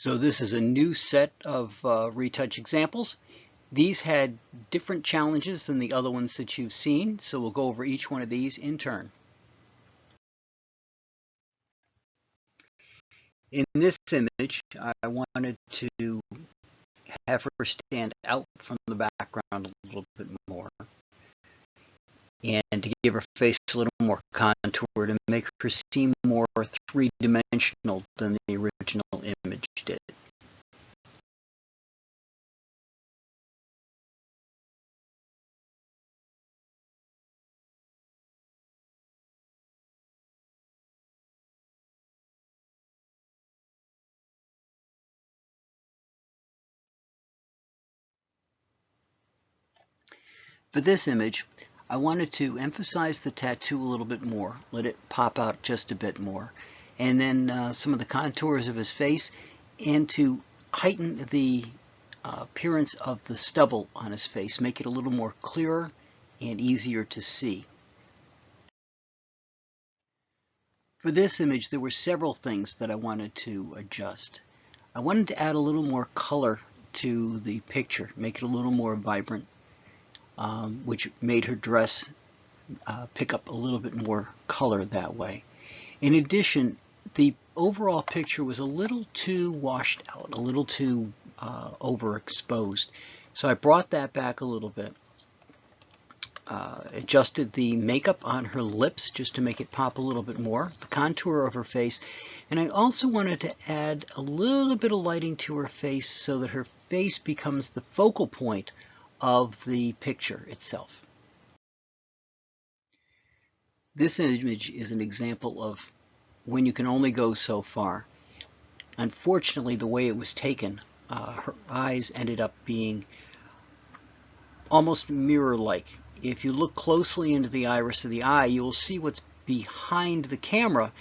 So this is a new set of retouch examples. These had different challenges than the other ones that you've seen, so we'll go over each one of these in turn. In this image, I wanted to have her stand out from the background a little bit more and to give her face a little more contour to make her seem more three-dimensional than the original image did. For this image, I wanted to emphasize the tattoo a little bit more, let it pop out just a bit more, and then some of the contours of his face, and to heighten the appearance of the stubble on his face, make it a little more clearer and easier to see. For this image, there were several things that I wanted to adjust. I wanted to add a little more color to the picture, make it a little more vibrant. Which made her dress pick up a little bit more color that way. In addition, the overall picture was a little too washed out, a little too overexposed. So I brought that back a little bit. Adjusted the makeup on her lips just to make it pop a little bit more, the contour of her face, and I also wanted to add a little bit of lighting to her face so that her face becomes the focal point of the picture itself. This image is an example of when you can only go so far. Unfortunately, the way it was taken, her eyes ended up being almost mirror-like. If you look closely into the iris of the eye, you will see what's behind the camera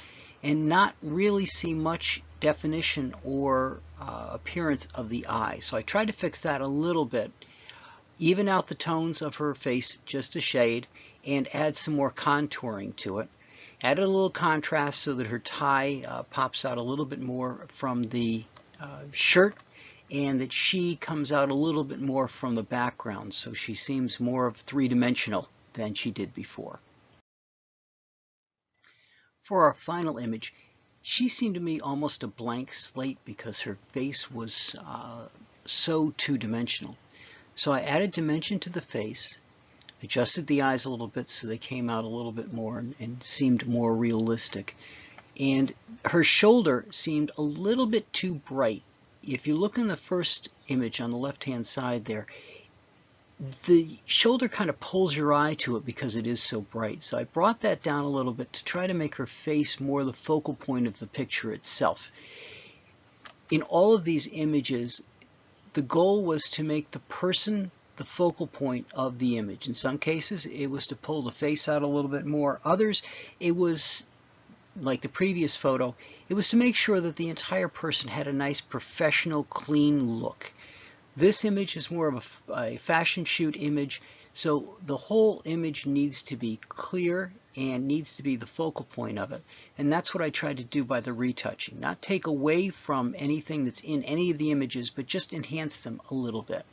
and not really see much definition or appearance of the eye. So I tried to fix that a little bit. Even out the tones of her face just a shade and add some more contouring to it. Added a little contrast so that her tie pops out a little bit more from the shirt and that she comes out a little bit more from the background, so she seems more of three-dimensional than she did before. For our final image, she seemed to me almost a blank slate because her face was so two-dimensional. So I added dimension to the face, adjusted the eyes a little bit so they came out a little bit more and seemed more realistic. And her shoulder seemed a little bit too bright. If you look in the first image on the left-hand side there, the shoulder kind of pulls your eye to it because it is so bright. So I brought that down a little bit to try to make her face more the focal point of the picture itself. In all of these images, the goal was to make the person the focal point of the image. In some cases, it was to pull the face out a little bit more. Others, it was, like the previous photo, it was to make sure that the entire person had a nice professional, clean look. This image is more of a fashion shoot image, so the whole image needs to be clear and needs to be the focal point of it. And that's what I tried to do by the retouching. Not take away from anything that's in any of the images, but just enhance them a little bit.